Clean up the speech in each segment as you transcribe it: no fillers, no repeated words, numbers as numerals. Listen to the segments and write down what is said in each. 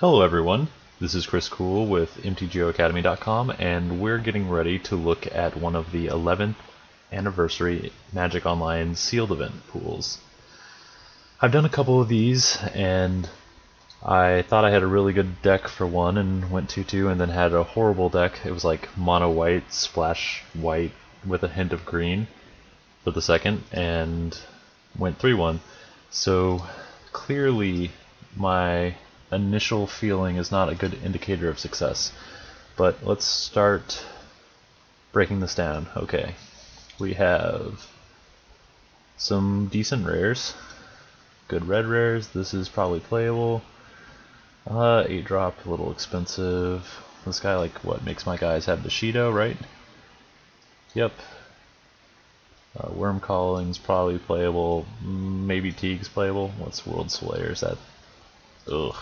Hello everyone, this is Kool with Mtgo and we're getting ready to look at one of the 11th anniversary Magic Online sealed event pools. I've done a couple of these and I thought I had a really good deck for one and went 2-2 and then had a horrible deck. It was like mono white, splash white with a hint of green for the second and went 3-1. So clearly my initial feeling is not a good indicator of success. But let's start breaking this down. Okay, we have some decent rares, good red rares. This is probably playable. 8-drop, a little expensive. This guy, like, what makes my guys have the Shido, right? Yep. Worm Calling's probably playable. Maybe Teague's playable. What's World Slayer's that? Ugh.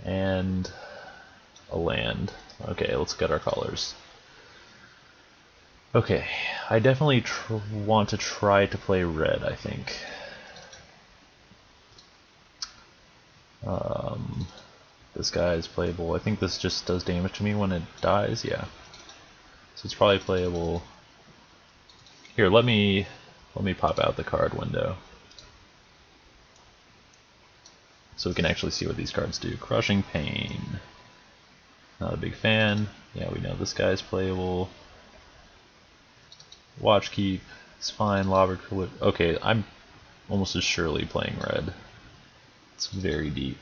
And a land. Okay, let's get our colors. Okay, I definitely want to try to play red, I think. This guy is playable. I think this just does damage to me when it dies, yeah. So it's probably playable. Here, let me pop out the card window so we can actually see what these cards do. Crushing Pain. Not a big fan. Yeah, we know this guy's playable. Watchkeep. It's fine. Lobber. Okay, I'm almost as surely playing red. It's very deep.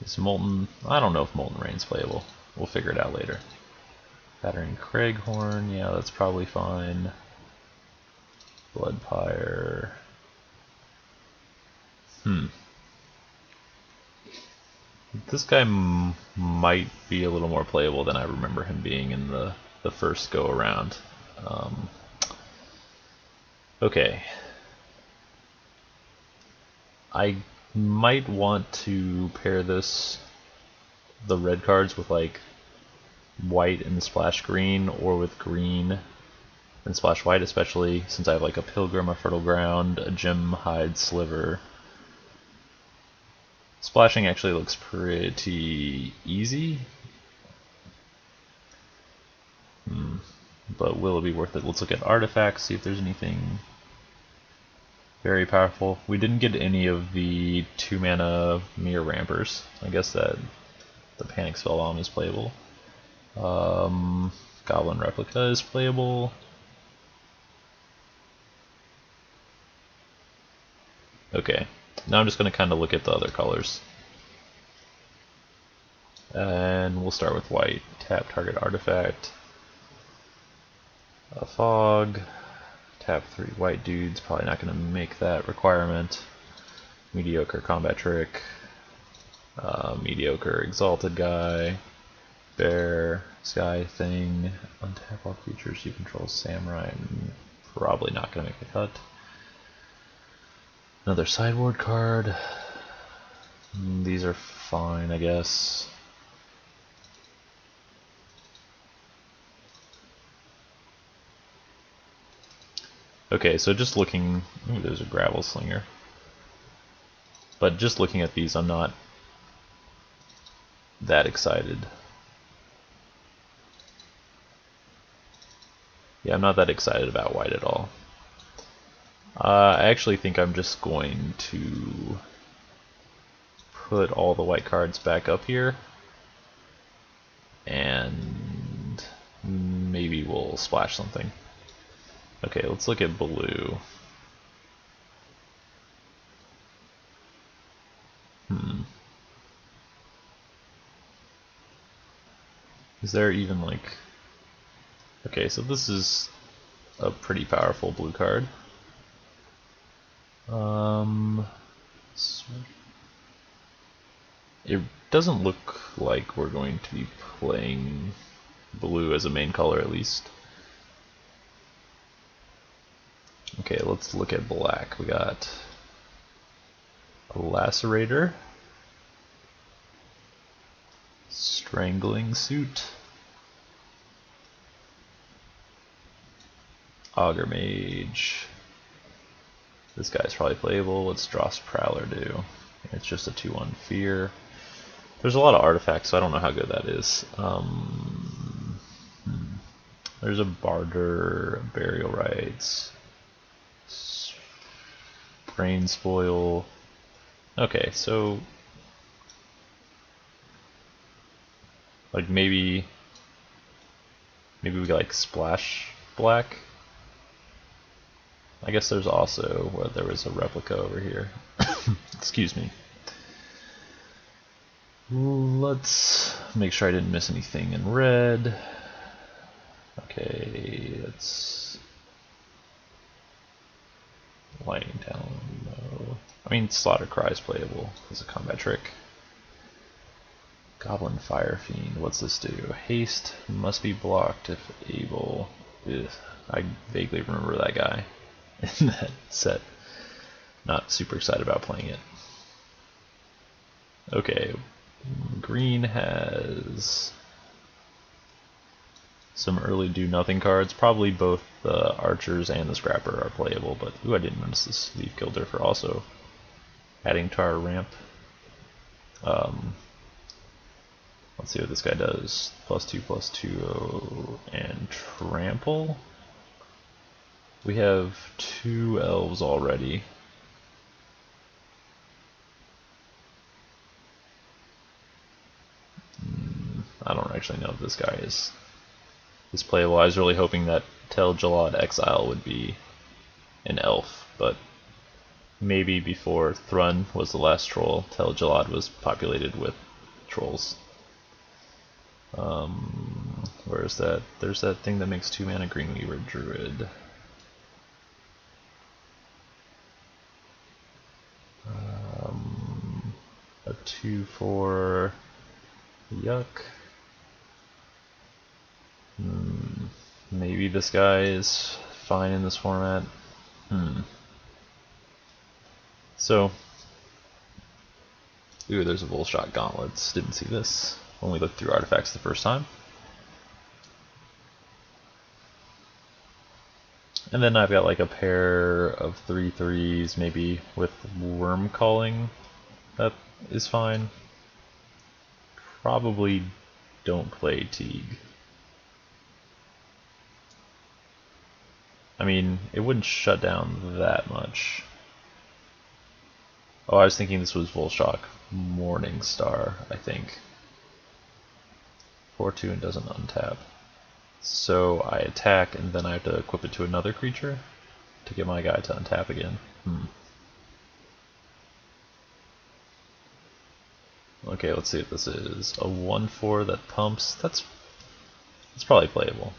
Is Molten... I don't know if Molten Rain's playable. We'll figure it out later. Battering Craighorn. Yeah, that's probably fine. Bloodpire. This guy might be a little more playable than I remember him being in the first go around. Okay. I might want to pair the red cards with like white and splash green, or with green and splash white, especially since I have like a Pilgrim, a Fertile Ground, a Gem Hide Sliver. Splashing actually looks pretty easy. But will it be worth it? Let's look at artifacts, see if there's anything very powerful. We didn't get any of the 2-mana Mirror Rampers. I guess that the Panic Spellbomb is playable. Goblin Replica is playable. Okay, now I'm just going to kind of look at the other colors. And we'll start with white. Tap target artifact. A fog. Tap 3 white dudes. Probably not going to make that requirement. Mediocre combat trick. Mediocre exalted guy. Bear. Sky thing. Untap all creatures you control. Samurai. Probably not going to make the cut. Another sideboard card. These are fine, I guess. Okay, so just looking... Ooh, there's a Gravel Slinger. But just looking at these, I'm not that excited. Yeah, I'm not that excited about white at all. I actually think I'm just going to put all the white cards back up here. And maybe we'll splash something. Okay, let's look at blue. Is there even like... Okay, so this is a pretty powerful blue card. It doesn't look like we're going to be playing blue as a main color, at least. Okay, let's look at black. We got a Lacerator, Strangling Suit, Augur Mage, This guy's probably playable. What's Dross Prowler do? It's just a 2/1 fear. There's a lot of artifacts, so I don't know how good that is. There's a Barter, Burial Rites, Brain Spoil. Okay, so like maybe we get like Splash Black. I guess there's also where there was a replica over here. Excuse me. Let's make sure I didn't miss anything in red. Okay, it's Lightning Talon. No. I mean, Slaughter Cry is playable as a combat trick. Goblin Fire Fiend. What's this do? Haste must be blocked if able. Ugh, I vaguely remember that guy in that set. Not super excited about playing it. Okay, green has some early do nothing cards. Probably both the archers and the scrapper are playable, but ooh, I didn't notice this Leaf Gilder for also adding to our ramp. Let's see what this guy does. +2/+2 and trample. We have 2 elves already. I don't actually know if this guy is playable. I was really hoping that Tel Jalad Exile would be an elf, but maybe before Thrun was the last troll, Tel Jalad was populated with trolls. Where is that? There's that thing that makes 2 mana Green Weaver Druid. A 2/4 yuck. Maybe this guy is fine in this format. So, ooh, there's a Volshot Gauntlets. Didn't see this when we looked through artifacts the first time. And then I've got like a pair of 3/3s, maybe with Worm Calling. That is fine. Probably don't play Teague. I mean, it wouldn't shut down that much. Oh, I was thinking this was Volshock Morningstar, I think. 4/2 and doesn't untap. So I attack and then I have to equip it to another creature to get my guy to untap again. Okay, let's see what this is. A 1/4 that pumps. That's probably playable.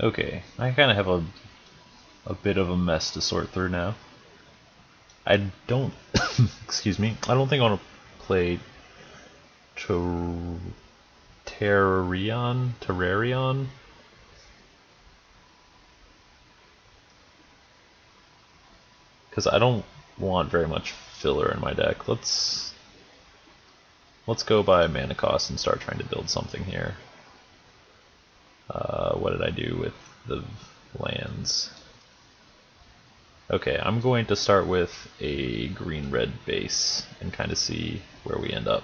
Okay, I kind of have a bit of a mess to sort through now. I don't, excuse me, I don't think I want to play Terrarion? Because I don't want very much filler in my deck. Let's go by mana cost and start trying to build something here. What did I do with the lands? Okay, I'm going to start with a green-red base and kind of see where we end up.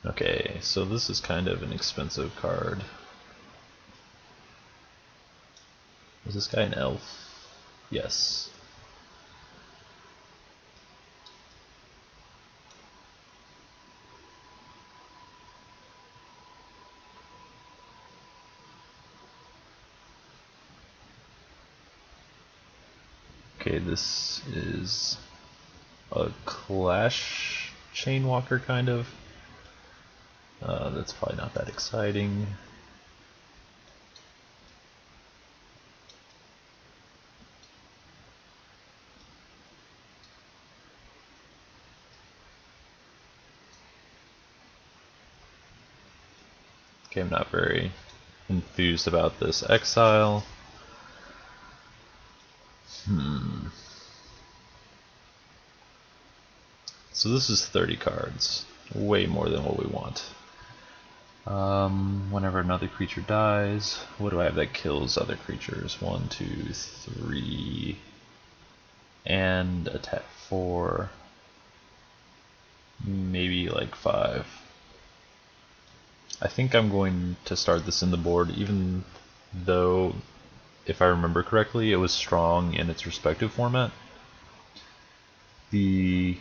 Okay, so this is kind of an expensive card. Is this guy an elf? Yes. Okay, this is a Clash Chainwalker kind of. That's probably not that exciting. Okay, I'm not very enthused about this exile. So this is 30 cards, way more than what we want. Whenever another creature dies, what do I have that kills other creatures? 1, 2, 3, and attack 4, maybe like 5. I think I'm going to start this in the board, even though, if I remember correctly, it was strong in its respective format. The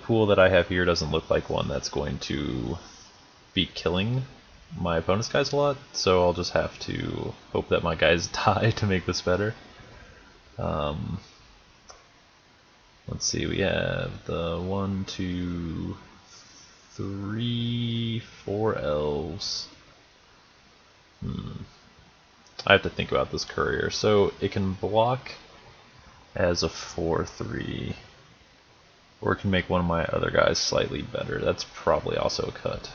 pool that I have here doesn't look like one that's going to be killing my opponent's guys a lot, so I'll just have to hope that my guys die to make this better. Let's see, we have the 1, 2, 3, 4 elves. I have to think about this courier. So it can block as a 4/3, or it can make one of my other guys slightly better. That's probably also a cut.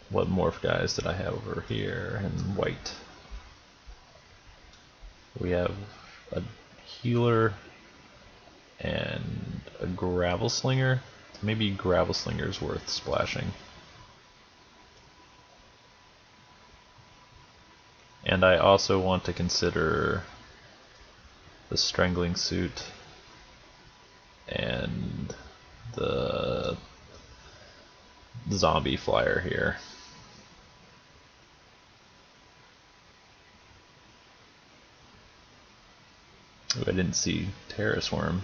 What morph guys did I have over here in white? We have a healer and a gravel slinger. Maybe gravel slinger is worth splashing. And I also want to consider the strangling suit and the zombie flyer here. Ooh, I didn't see Terrace Worm.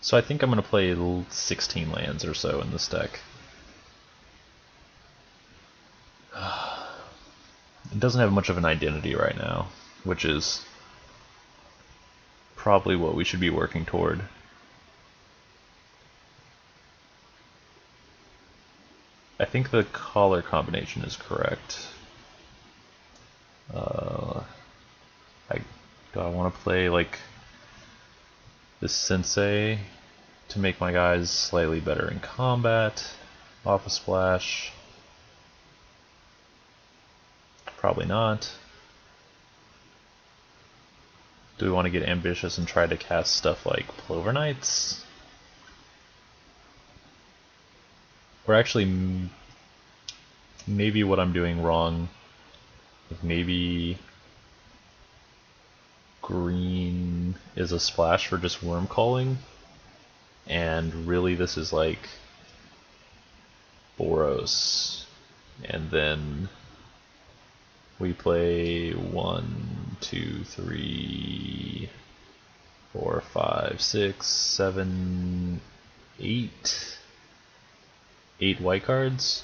So I think I'm going to play 16 lands or so in this deck. It doesn't have much of an identity right now, which is probably what we should be working toward. I think the color combination is correct. Do I want to play like this Sensei to make my guys slightly better in combat off a splash? Probably not. Do we want to get ambitious and try to cast stuff like Plover Knights? Or actually, maybe what I'm doing wrong, maybe green is a splash for just worm calling, and really this is like Boros, and then we play 1, 2, 3, 4, 5, 6, 7, 8 white cards.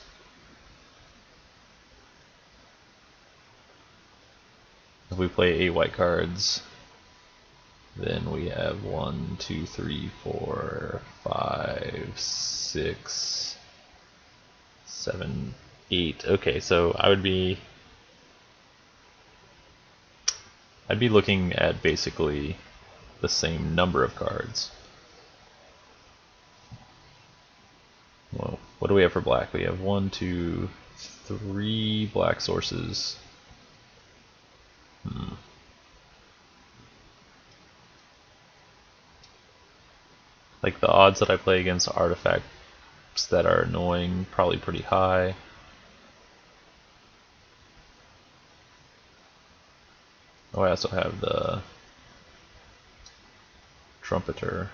If we play 8 white cards, then we have 1, 2, 3, 4, 5, 6, 7, 8. Okay, so I'd be looking at basically the same number of cards. Well, what do we have for black? We have 1, 2, 3 black sources. Like the odds that I play against artifacts that are annoying, probably pretty high. Oh, I also have the Trumpeter.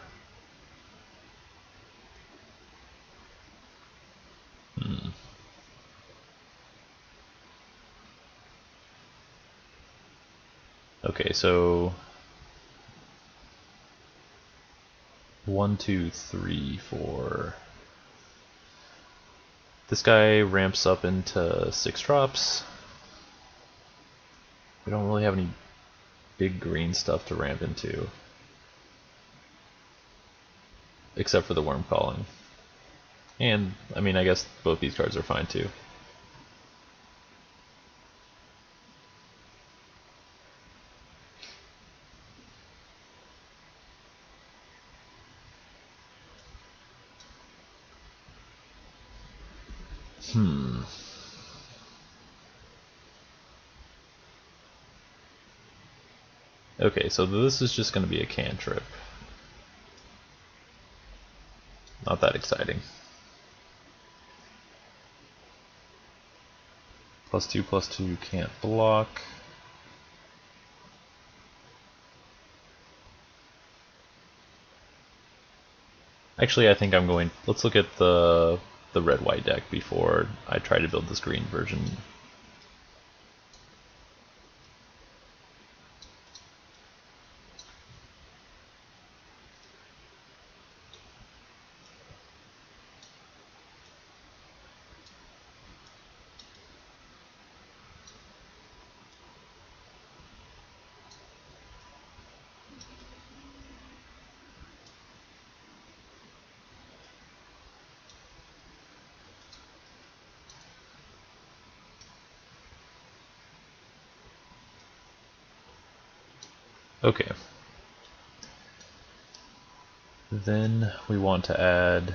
Okay, so 1, 2, 3, 4. This guy ramps up into 6 drops. We don't really have any big green stuff to ramp into, except for the worm calling. And, I mean, I guess both these cards are fine too. Okay, so this is just going to be a cantrip. Not that exciting. +2/+2 can't block. Actually, I think I'm going... Let's look at the red-white deck before I try to build this green version. Okay. Then we want to add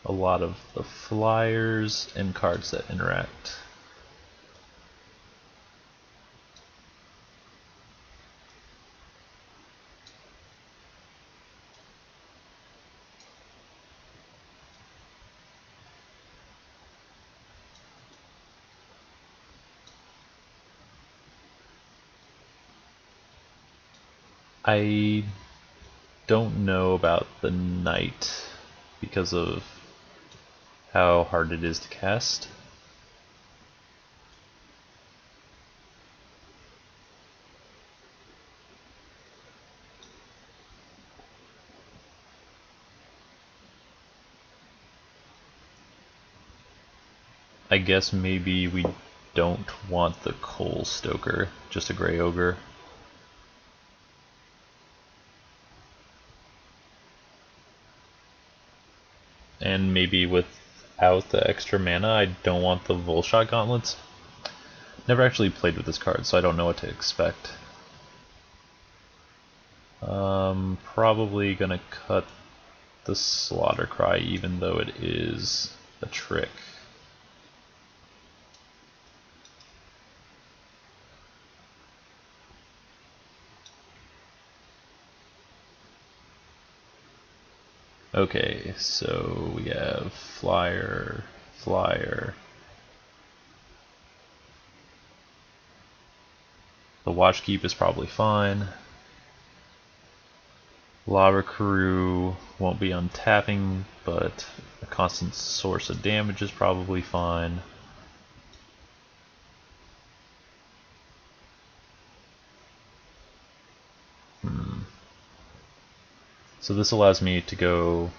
a lot of the flyers and cards that interact. I don't know about the knight because of how hard it is to cast. I guess maybe we don't want the Kool Stoker, just a Grey Ogre. And maybe without the extra mana, I don't want the Volshot Gauntlets. Never actually played with this card, so I don't know what to expect. Probably gonna cut the Slaughter Cry, even though it is a trick. Okay, so we have Flyer, Flyer. The Watch Keep is probably fine. Lava Crew won't be untapping, but a constant source of damage is probably fine. So this allows me to go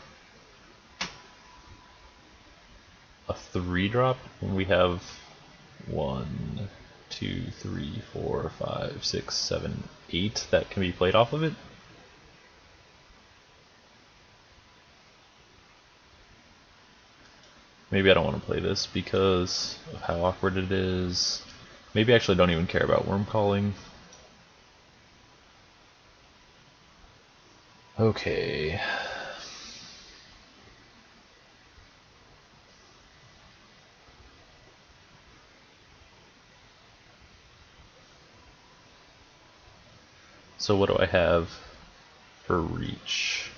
a 3-drop when we have 1, 2, 3, 4, 5, 6, 7, 8 that can be played off of it. Maybe I don't want to play this because of how awkward it is. Maybe I actually don't even care about Worm Calling. Okay. So what do I have for reach?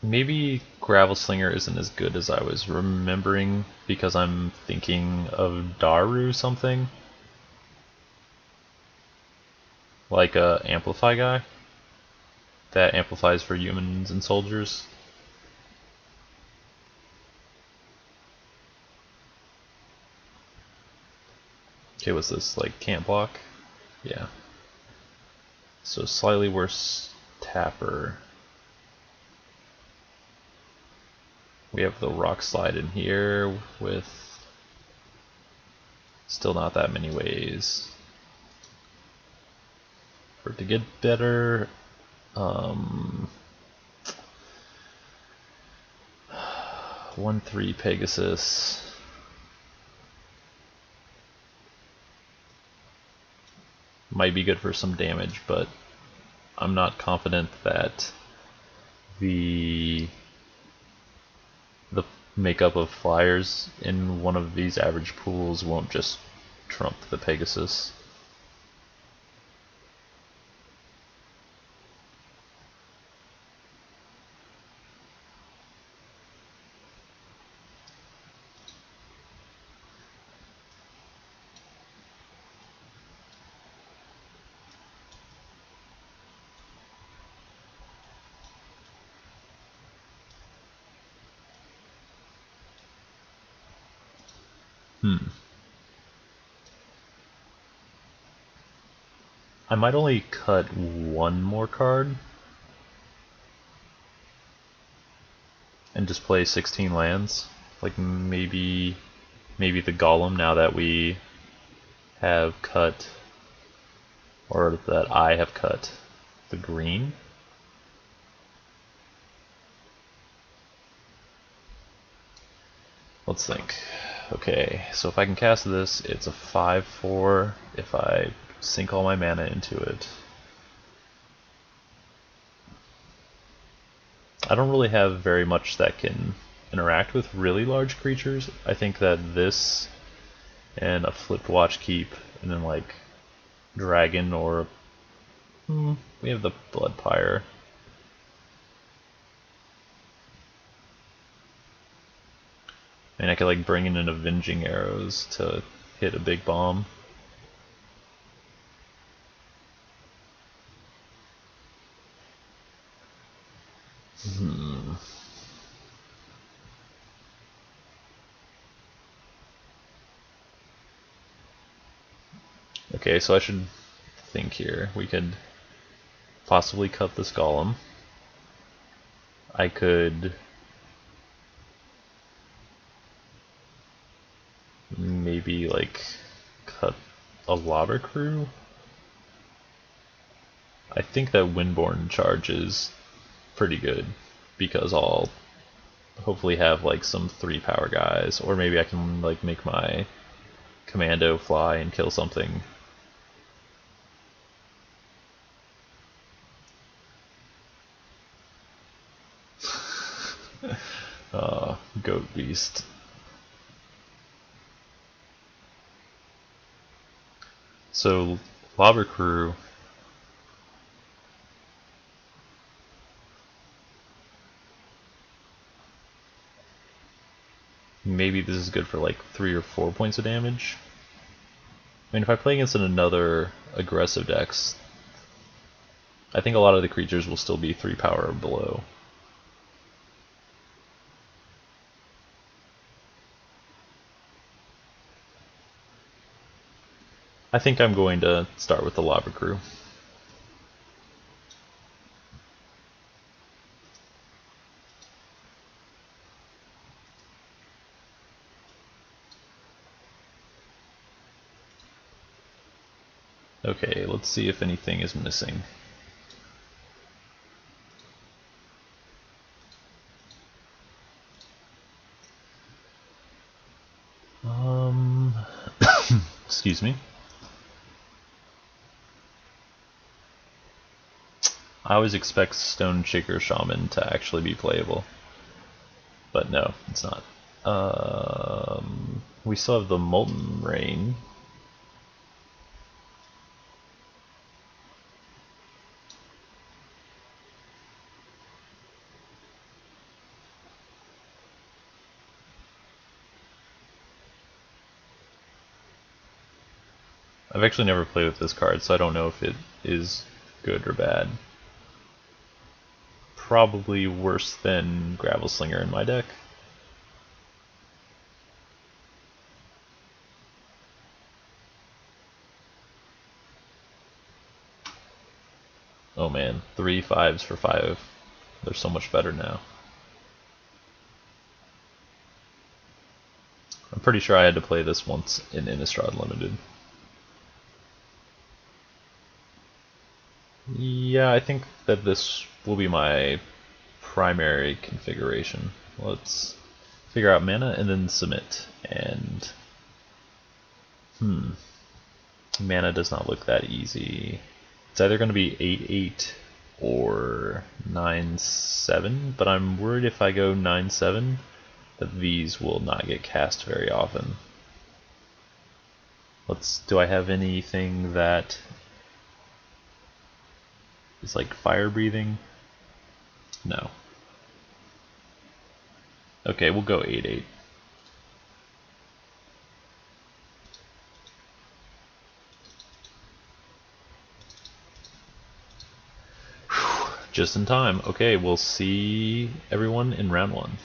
maybe Gravel Slinger isn't as good as I was remembering because I'm thinking of Daru something. Like a Amplify guy that amplifies for humans and soldiers. Okay, what's this? Like can't block? Yeah. So slightly worse tapper. We have the rock slide in here with still not that many ways for it to get better. 1-3 Pegasus. Might be good for some damage, but I'm not confident that the makeup of flyers in one of these average pools won't just trump the Pegasus. I might only cut one more card and just play 16 lands. Like maybe the Golem now that we have cut, or that I have cut the green. Let's think. Okay, so if I can cast this, it's a 5/4 if I sink all my mana into it. I don't really have very much that can interact with really large creatures. I think that this and a flipped watch keep, and then like dragon or we have the blood pyre. And I could like bring in an avenging arrows to hit a big bomb. Okay, so I should think here. We could possibly cut this golem. I could maybe like cut a lobber crew. I think that Windborne charge is pretty good because I'll hopefully have like some 3-power guys, or maybe I can like make my commando fly and kill something. Goat beast. So lobber crew. Maybe this is good for like 3 or 4 points of damage. I mean, if I play against another aggressive decks, I think a lot of the creatures will still be 3-power or below. I think I'm going to start with the lava crew. Okay, let's see if anything is missing. Excuse me. I always expect Stone Shaker Shaman to actually be playable, but no, it's not. We still have the Molten Rain. I've actually never played with this card, so I don't know if it is good or bad. Probably worse than Gravel Slinger in my deck. Oh man, 3 5s for 5. They're so much better now. I'm pretty sure I had to play this once in Innistrad Limited. Yeah, I think that this will be my primary configuration. Let's figure out mana and then submit. And mana does not look that easy. It's either going to be 8/8 or 9/7, but I'm worried if I go 9/7 that these will not get cast very often. Do I have anything that is like fire breathing? No. Okay, we'll go 8/8. Just in time. Okay, we'll see everyone in round 1.